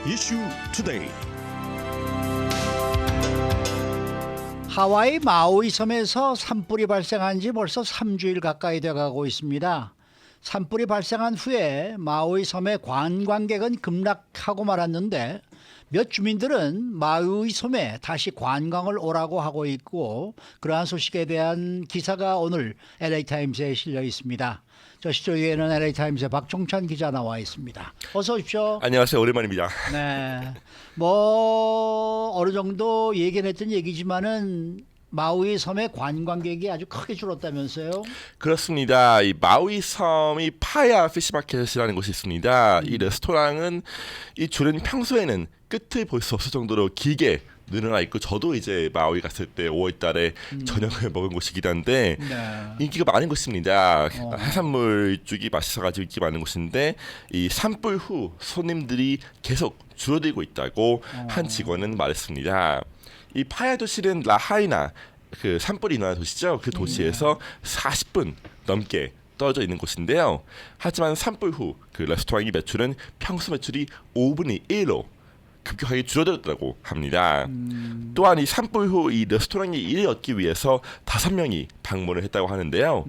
이슈 투데이. 하와이 마우이 섬에서 산불이 발생한 지 벌써 3주일 가까이 돼가고 있습니다. 산불이 발생한 후에 마우이 섬의 관광객은 급락하고 말았는데 몇 주민들은 마우이 섬에 다시 관광을 오라고 하고 있고, 그러한 소식에 대한 기사가 오늘 LA타임스에 실려 있습니다. 저 시조에는 LA타임스의 박종찬 기자 나와 있습니다. 어서 오십시오. 안녕하세요. 오랜만입니다. 네, 뭐 어느 정도 얘기는 했던 얘기지만은 마우이 섬의 관광객이 아주 크게 줄었다면서요? 그렇습니다. 이 마우이 섬이 파야 피시마켓이라는 곳이 있습니다. 이 레스토랑은 이 줄은 평소에는 끝을 볼 수 없을 정도로 길게 늘어나 있고, 저도 이제 마우이 갔을 때 5월달에 저녁을 먹은 곳이기도 한데 인기가 많은 곳입니다. 해산물 쪽이 맛있어가지고 인기 많은 곳인데, 이 산불 후 손님들이 계속 줄어들고 있다고 한 직원은 말했습니다. 이 파야 도시는 라하이나, 그 산불이 일어난 도시죠. 그 도시에서 40분 넘게 떨어져 있는 곳인데요. 하지만 산불 후 그 레스토랑의 매출은 평소 매출이 5분의 1로 급격하게 줄어들었다고 합니다. 또한 이 산불 후 이 레스토랑의 일을 얻기 위해서 5명이 방문을 했다고 하는데요.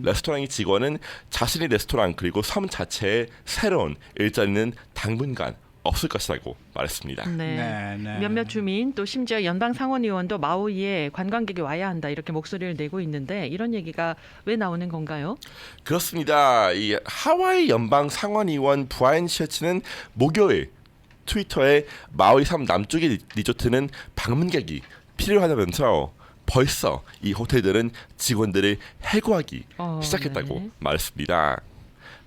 레스토랑의 직원은 자신의 레스토랑 그리고 섬 자체의 새로운 일자리는 당분간 없을 것이라고 말했습니다. 네. 네. 몇몇 주민 또 심지어 연방 상원의원도 마우이에 관광객이 와야 한다 이렇게 목소리를 내고 있는데, 이런 얘기가 왜 나오는 건가요? 그렇습니다. 이 하와이 연방 상원의원 브라이언 셔츠는 목요일 트위터에 마우이 섬 남쪽의 리조트는 방문객이 필요하다면서 벌써 이 호텔들은 직원들을 해고하기 시작했다고 네. 말했습니다.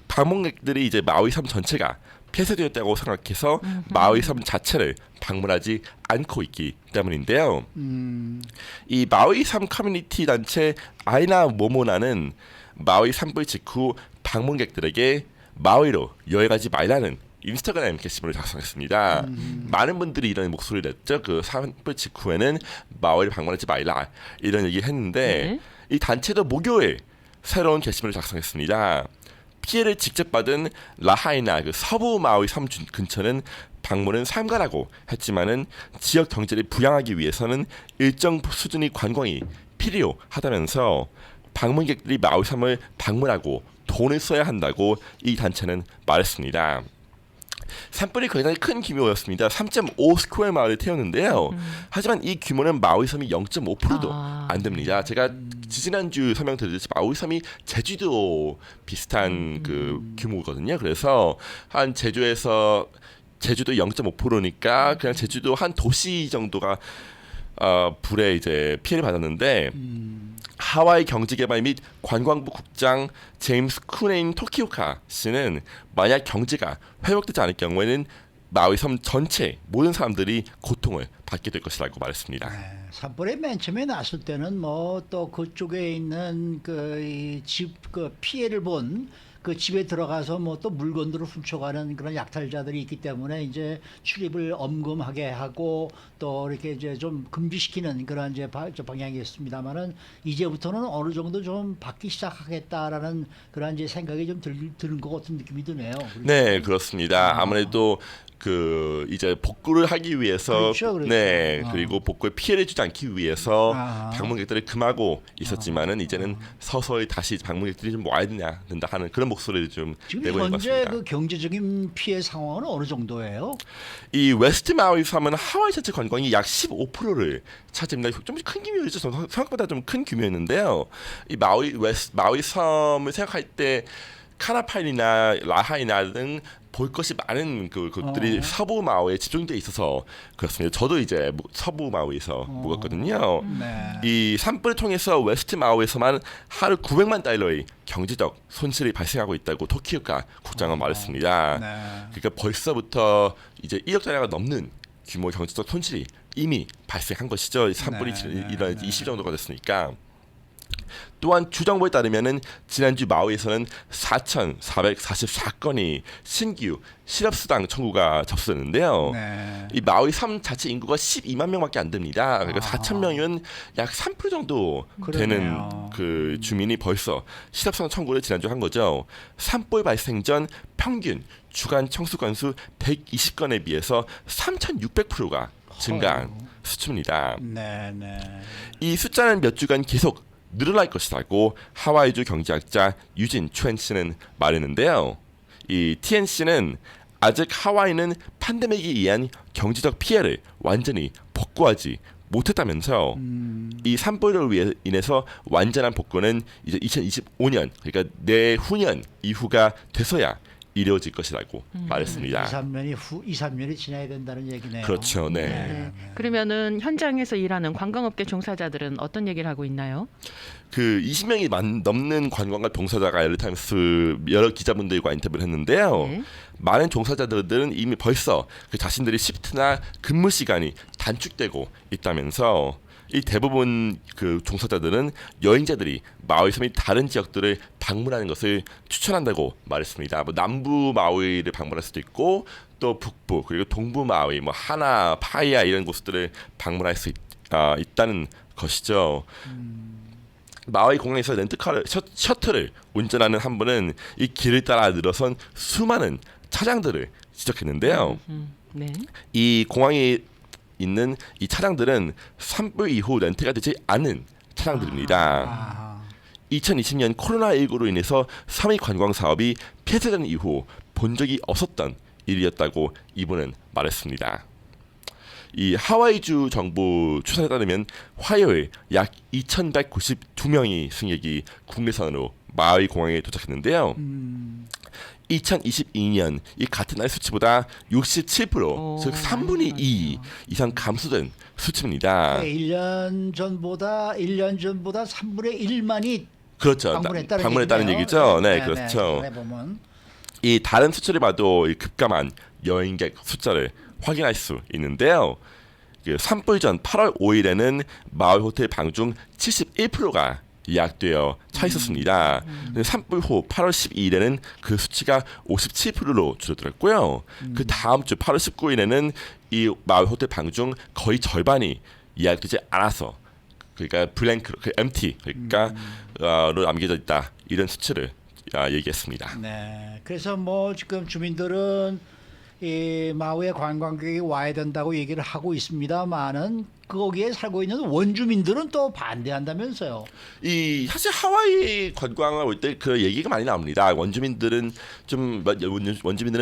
방문객들이 이제 마우이 섬 전체가 폐쇄되었다고 생각해서 마우이 섬 자체를 방문하지 않고 있기 때문인데요. 이 마우이 섬 커뮤니티 단체 아이나 모모나는 마우이 산불 직후 방문객들에게 마우이로 여행하지 말라는 인스타그램 게시물을 작성했습니다. 많은 분들이 이런 목소리를 냈죠. 그 산불 직후에는 마우이를 방문하지 말라 이런 얘기를 했는데, 이 단체도 목요일 새로운 게시물을 작성했습니다. 피해를 직접 받은 라하이나 그 서부 마우이 섬 근처는 방문은 삼가라고 했지만은 지역 경제를 부양하기 위해서는 일정 수준의 관광이 필요하다면서 방문객들이 마우이 섬을 방문하고 돈을 써야 한다고 이 단체는 말했습니다. 산불이 굉장히 큰 규모였습니다. 3.5 스퀘어 마일을 태웠는데요. 하지만 이 규모는 마우이 섬이 0.5%도 안 됩니다. 제가 지난주 설명드렸듯이 마우이 섬이 제주도 비슷한 그 규모거든요. 그래서 한 제주도 0.5%니까 그냥 제주도 한 도시 정도가 불에 이제 피해를 받았는데, 하와이 경제개발 및 관광부 국장 제임스 쿠네인 토키오카 씨는 만약 경제가 회복되지 않을 경우에는 마우이 섬 전체 모든 사람들이 고통을 받게 될 것이라고 말했습니다. 산불이 맨 처음에 났을 때는 뭐 또 그쪽에 있는 그 집 그 피해를 본 그 집에 들어가서 뭐 또 물건들을 훔쳐가는 그런 약탈자들이 있기 때문에 이제 출입을 엄금하게 하고 또 이렇게 이제 좀 금지시키는 그런 이제 방향이었습니다만은, 이제부터는 어느 정도 좀 받기 시작하겠다라는 그런 이제 생각이 좀 드는 것 같은 느낌이 드네요. 네, 그렇습니다. 아무래도 그 이제 복구를 하기 위해서, 그렇죠. 네, 그리고 복구에 피해를 주지 않기 위해서 방문객들을 금하고 있었지만은 이제는 서서히 다시 방문객들이 좀 와야 된다 하는 그런 목소리를 좀 지금 내고 있는 것 현재 같습니다. 그 경제적인 피해 상황은 어느 정도예요? 이 웨스트 마우이 섬은 하와이 전체 관광이 약 15%를 차지합니다. 좀 큰 규모였죠. 생각보다 좀 큰 규모였는데요. 이 마우이 섬을 생각할 때 카나파일이나 라하이나 등 볼 것이 많은 그것들이 서부 마우이에 집중돼 있어서 그렇습니다. 저도 이제 서부 마우이에서 묵었거든요. 이 산불을 통해서 웨스트 마우이에서만 하루 900만 달러의 경제적 손실이 발생하고 있다고 토키오카 국장은 말했습니다. 그러니까 벌써부터 이제 1억 달러가 넘는 규모의 경제적 손실이 이미 발생한 것이죠. 산불이 일어난 지 20 정도가 됐으니까. 또한 주정부에 따르면은 지난주 마우이에서는 4,444건이 신규 실업수당 청구가 접수됐는데요. 네. 이 마우이 섬 자체 인구가 12만 명밖에 안 됩니다. 그러니까 4천 명이면 약 3% 정도 되는 그러네요. 그 주민이 벌써 실업수당 청구를 지난주 한 거죠. 산불 발생 전 평균 주간 청수 건수 120건에 비해서 3,600%가 증가한 수치입니다. 네. 이 숫자는 몇 주간 계속 늘어날 것이라고 하와이주 경제학자 유진 추엔 씨는 말했는데요. 이 TNC는 아직 하와이는 팬데믹에 의한 경제적 피해를 완전히 복구하지 못했다면서 이 산불로 인해서 완전한 복구는 이제 2025년 그러니까 내후년 이후가 돼서야 이루어질 것이라고 말했습니다. 2, 3년이 지나야 된다는 얘기네요. 그렇죠. 네. 네. 그러면은 현장에서 일하는 관광업계 종사자들은 어떤 얘기를 하고 있나요? 그 20명이 넘는 관광과 종사자가 LA타임스 여러 기자분들과 인터뷰를 했는데요. 네. 많은 종사자들은 이미 벌써 그 자신들의 시프트나 근무 시간이 단축되고 있다면서 이 대부분 그 종사자들은 여행자들이 마우이 섬의 다른 지역들을 방문하는 것을 추천한다고 말했습니다. 뭐 남부 마우이를 방문할 수도 있고 또 북부 그리고 동부 마우이 뭐 하나, 파이아 이런 곳들을 방문할 수 있다는 것이죠. 마우이 공항에서 렌트카를 셔틀을 운전하는 한 분은 이 길을 따라 늘어선 수많은 차량들을 지적했는데요. 네. 이 공항에 있는 이 차량들은 산불 이후 렌트가 되지 않은 차량들입니다. 2020년 코로나19로 인해서 섬의 관광 사업이 폐쇄된 이후 본 적이 없었던 일이었다고 이분은 말했습니다. 이 하와이주 정부 추산에 따르면 화요일 약 2,192명이 승객이 국내선으로 마우이 공항에 도착했는데요. 2022년 이 같은 날 수치보다 67%, 즉 3분의 2 이상 감소된 수치입니다. 1년 전보다 3분의 1만이 그렇죠. 방문했다는 얘기죠. 네, 그렇죠. 보면. 이 다른 수치를 봐도 이 급감한 여행객 숫자를 확인할 수 있는데요. 그 산불 전 8월 5일에는 마을 호텔 방 중 71%가 예약되어 차 있었습니다. 산불 후 8월 12일에는 그 수치가 57%로 줄어들었고요. 그 다음 주 8월 19일에는 이 마을 호텔 방 중 거의 절반이 예약되지 않아서 그러니까 블랭크, 그 empty 그러니까 로 남겨져 있다 이런 수치를 얘기했습니다. 네. 그래서 뭐 지금 주민들은 이 마우이에 관광객이 와야 된다고 얘기를 하고 있습니다만은 거기에 살고 있는 원주민들은 또 반대한다면서요. 이 사실 하와이 관광을 올 때 그 얘기가 많이 나옵니다. 원주민들은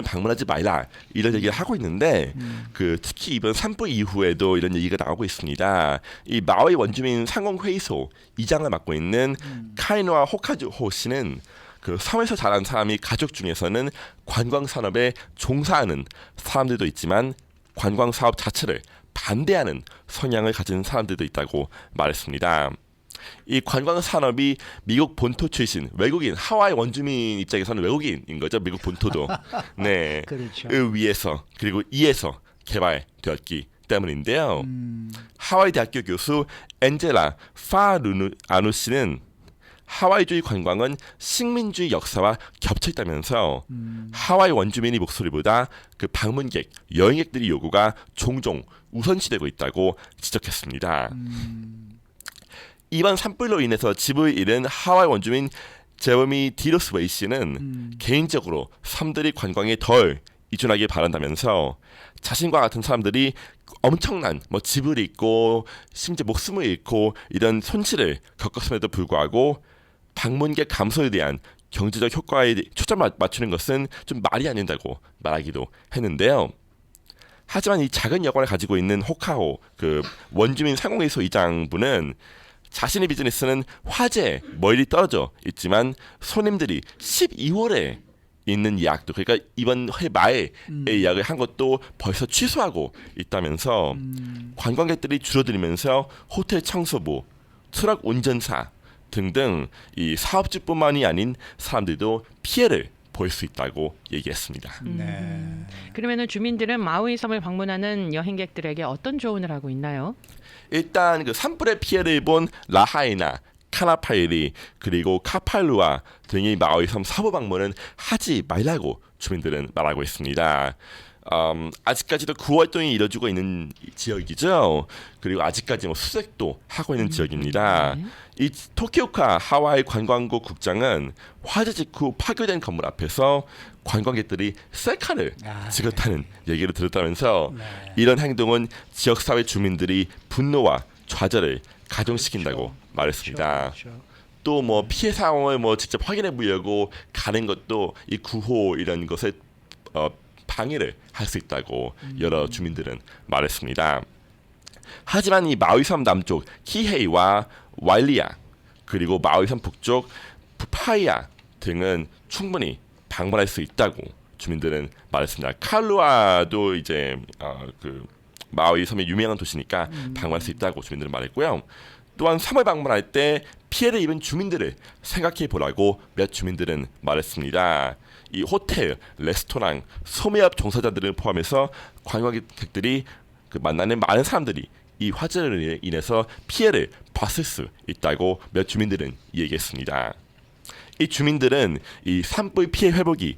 방문하지 말라 이런 얘기를 하고 있는데 그 특히 이번 산불 이후에도 이런 얘기가 나오고 있습니다. 이 마우이 원주민 상공회의소 이장을 맡고 있는 카이노아 호카주호 씨는 그 섬에서 자란 사람이 가족 중에서는 관광 산업에 종사하는 사람들도 있지만 관광 사업 자체를 반대하는 성향을 가진 사람들도 있다고 말했습니다. 이 관광 산업이 미국 본토 출신 외국인 하와이 원주민 입장에서는 외국인인 거죠. 미국 본토도 네, 그렇죠. 위에서 그리고 이에서 개발되었기 때문인데요. 하와이 대학교 교수 엔젤라 파루아누 씨는 하와이주의 관광은 식민주의 역사와 겹쳐 있다면서 하와이 원주민의 목소리보다 그 방문객, 여행객들의 요구가 종종 우선시되고 있다고 지적했습니다. 이번 산불로 인해서 집을 잃은 하와이 원주민 제어미 디로스웨이 씨는 개인적으로 섬들이 관광에 덜 이준하길 바란다면서 자신과 같은 사람들이 엄청난 뭐 집을 잃고 심지어 목숨을 잃고 이런 손실을 겪었음에도 불구하고 방문객 감소에 대한 경제적 효과에 초점 맞추는 것은 좀 말이 안 된다고 말하기도 했는데요. 하지만 이 작은 여관을 가지고 있는 호카호 그 원주민 상공회의소 이장분은 자신의 비즈니스는 화재에 멀리 떨어져 있지만 손님들이 12월에 있는 예약도 그러니까 이번 해 말에 예약을 한 것도 벌써 취소하고 있다면서 관광객들이 줄어들면서 호텔 청소부, 트럭 운전사 등등 이 사업주뿐만이 아닌 사람들도 피해를 볼 수 있다고 얘기했습니다. 네. 그러면은 주민들은 마우이 섬을 방문하는 여행객들에게 어떤 조언을 하고 있나요? 일단 그 산불의 피해를 본 라하이나 카나파일리 그리고 카팔루아 등이 마우이 섬 서부 방문은 하지 말라고 주민들은 말하고 있습니다. 아직까지도 구호 활동이 이뤄지고 있는 지역이죠. 그리고 아직까지 뭐 수색도 하고 있는 지역입니다. 네. 이 토키오카 하와이 관광국 국장은 화재 직후 파괴된 건물 앞에서 관광객들이 셀카를 찍었다는 얘기를 들었다면서 이런 행동은 지역사회 주민들이 분노와 좌절을 가중시킨다고 말했습니다. 또 뭐 피해 상황을 뭐 직접 확인해 보려고 가는 것도 이 구호 이런 것에 방해를 할 수 있다고 여러 주민들은 말했습니다. 하지만 이 마우이섬 남쪽 키헤이와 와일리아 그리고 마우이섬 북쪽 푸파이아 등은 충분히 방문할 수 있다고 주민들은 말했습니다. 칼루아도 이제 그 마우이 섬의 유명한 도시니까 방문할 수 있다고 주민들은 말했고요. 또한 3월 방문할 때 피해를 입은 주민들을 생각해 보라고 몇 주민들은 말했습니다. 이 호텔, 레스토랑, 소매업 종사자들을 포함해서 관광객들이 그 만나는 많은 사람들이 이 화재로 인해서 피해를 봤을 수 있다고 몇 주민들은 얘기했습니다. 이 주민들은 이 산불 피해 회복이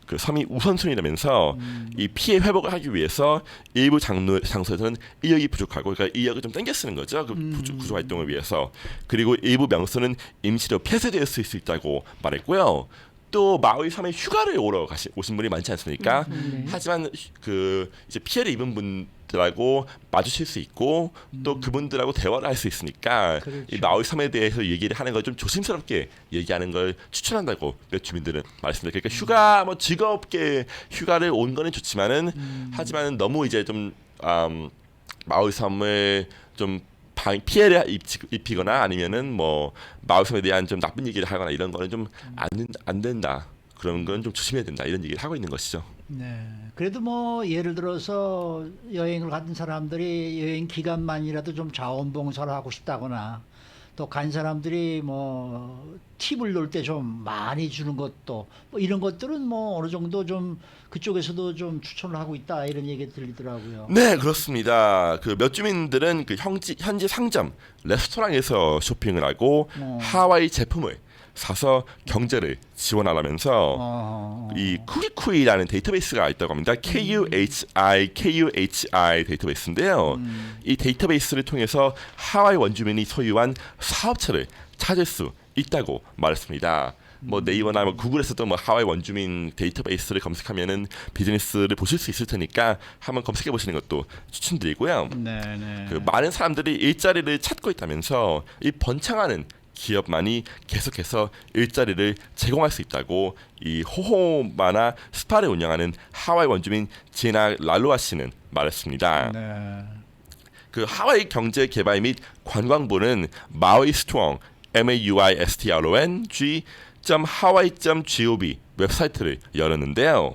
그 섬이 우선순위라면서 이 피해 회복을 하기 위해서 일부 장소에서는 인력이 부족하고 그러니까 인력을 좀 땡겨 쓰는 거죠. 그 구조 활동을 위해서. 그리고 일부 명소는 임시로 폐쇄될 수 있다고 말했고요. 또 마우이 섬에 휴가를 오신 분이 많지 않습니까? 하지만 그 이제 피해를 입은 분들하고 마주칠 수 있고 또 그분들하고 대화를 할 수 있으니까 그렇죠. 이 마우이 섬에 대해서 얘기를 하는 걸 좀 조심스럽게 얘기하는 걸 추천한다고 몇 주민들은 말했습니다. 그러니까 휴가 뭐 즐겁게 휴가를 온 거는 좋지만은 하지만 너무 이제 좀 마우이 섬을 좀 피해를 입히거나 아니면은 뭐 마우섬에 대한 좀 나쁜 얘기를 하거나 이런 거는 좀 안 된다. 그런 건 좀 조심해야 된다. 이런 얘기를 하고 있는 것이죠. 네. 그래도 뭐 예를 들어서 여행을 가는 사람들이 여행 기간만이라도 좀 자원봉사를 하고 싶다거나 또 간 사람들이 뭐 팁을 놓을 때 좀 많이 주는 것도 뭐 이런 것들은 뭐 어느 정도 좀 그쪽에서도 좀 추천을 하고 있다 이런 얘기 들리더라고요. 네, 그렇습니다. 그 몇 주민들은 그 현지 상점, 레스토랑에서 쇼핑을 하고 하와이 제품을 사서 경제를 지원하라면서 이 쿠이쿠이라는 데이터베이스가 있다고 합니다. KUHI 데이터베이스인데요. 이 데이터베이스를 통해서 하와이 원주민이 소유한 사업체를 찾을 수 있다고 말했습니다. 뭐 네이버나 뭐 구글에서도 뭐 하와이 원주민 데이터베이스를 검색하면은 비즈니스를 보실 수 있을 테니까 한번 검색해 보시는 것도 추천드리고요. 네. 그 많은 사람들이 일자리를 찾고 있다면서 이 번창하는 기업만이 계속해서 일자리를 제공할 수 있다고 이 호호마나 스파를 운영하는 하와이 원주민 지나 랄로아 씨는 말했습니다. 네. 그 하와이 경제개발 및 관광부는 마우이 스트롱 maui.hawaii.gov 웹사이트를 열었는데요.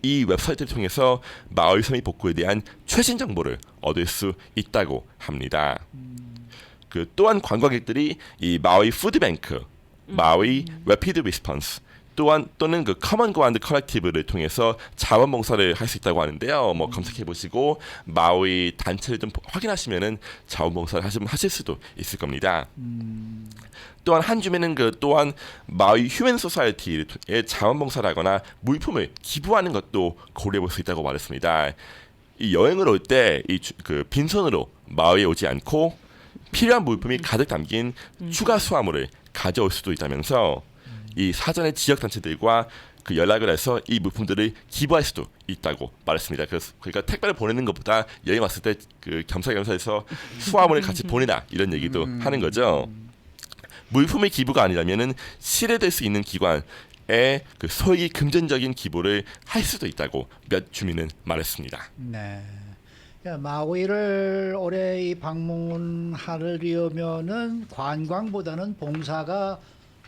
이 웹사이트를 통해서 마우이 섬의 복구에 대한 최신 정보를 얻을 수 있다고 합니다. 그 또한 관광객들이 이 마우이 푸드뱅크, 마우이 래피드 리스폰스 또는 그 커먼 그라운드 컬렉티브를 통해서 자원봉사를 할 수 있다고 하는데요. 뭐 검색해 보시고 마우이 단체를 좀 확인하시면은 자원봉사를 하실 수도 있을 겁니다. 또한 한 주민은 또한 마우이 휴먼 소사이어티에 자원봉사를 하거나 물품을 기부하는 것도 고려해 볼 수 있다고 말했습니다. 이 여행을 올 때 그 빈손으로 마우이에 오지 않고 필요한 물품이 가득 담긴 추가 수화물을 가져올 수도 있다면서 이 사전에 지역 단체들과 그 연락을 해서 이 물품들을 기부할 수도 있다고 말했습니다. 그러니까 택배를 보내는 것보다 여행 왔을 때 그 겸사겸사해서 수화물을 같이 보내라 이런 얘기도 하는 거죠. 물품의 기부가 아니라면은 실해될 수 있는 기관에 그 소액이 금전적인 기부를 할 수도 있다고 몇 주민은 말했습니다. 네. 마우이를 올해 방문하려면은 관광보다는 봉사가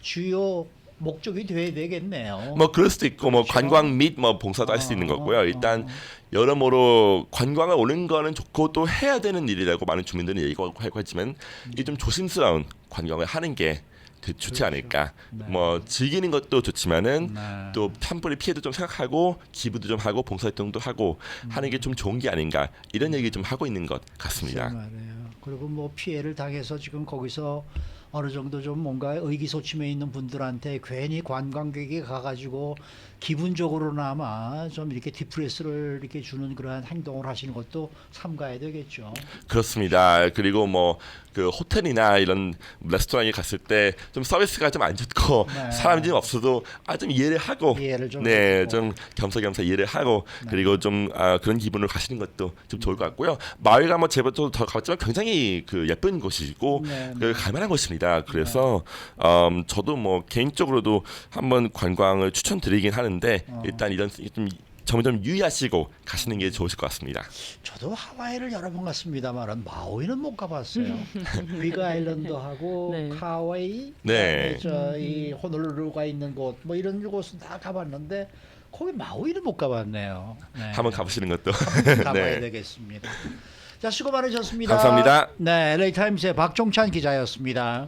주요 목적이 돼야 되겠네요. 뭐 그럴 수도 있고 뭐 그렇죠. 관광 및 뭐 봉사도 할 수 있는 거고요. 일단 여러모로 관광을 오는 거는 좋고 또 해야 되는 일이라고 많은 주민들은 얘기하고 하지만 이 좀 조심스러운 관광을 하는 게 좋지 않을까. 네. 뭐 즐기는 것도 좋지만은 네. 또 산불의 피해도 좀 생각하고 기부도 좀 하고 봉사활동도 하고 하는 게 좀 좋은 게 아닌가 이런 얘기 좀 하고 있는 것 같습니다. 말이에요. 그리고 뭐 피해를 당해서 지금 거기서 어느 정도 좀 뭔가 의기소침해 있는 분들한테 괜히 관광객이 가가지고 기분적으로나마 좀 이렇게 디프레스를 이렇게 주는 그러한 행동을 하시는 것도 삼가야 되겠죠. 그렇습니다. 그리고 뭐 그 호텔이나 이런 레스토랑에 갔을 때 좀 서비스가 좀 안 좋고 네. 사람이 좀 없어도 좀 이해를 하고 이해를 좀 네, 해주고. 좀 겸사겸사 이해를 하고 그리고 좀 그런 기분으로 가시는 것도 좀 좋을 것 같고요. 마을가 뭐 제가 더 가봤지만 굉장히 그 예쁜 곳이고 네, 그 갈만한 곳입니다. 그래서 저도 뭐 개인적으로도 한번 관광을 추천드리긴 하는데 일단 이런 좀 점점 유의하시고 가시는 게 좋으실 것 같습니다. 저도 하와이를 여러 번 갔습니다만 마우이는 못 가봤어요. 비그 아일랜드하고 네. 카와이, 네. 저이 호놀룰루가 있는 곳, 뭐 이런 곳은 다 가봤는데 거기 마우이는 못 가봤네요. 네. 한번 가보시는 것도 가봐야 네. 되겠습니다. 자, 수고 많으셨습니다. 감사합니다. 네, LA 타임스의 박종찬 기자였습니다.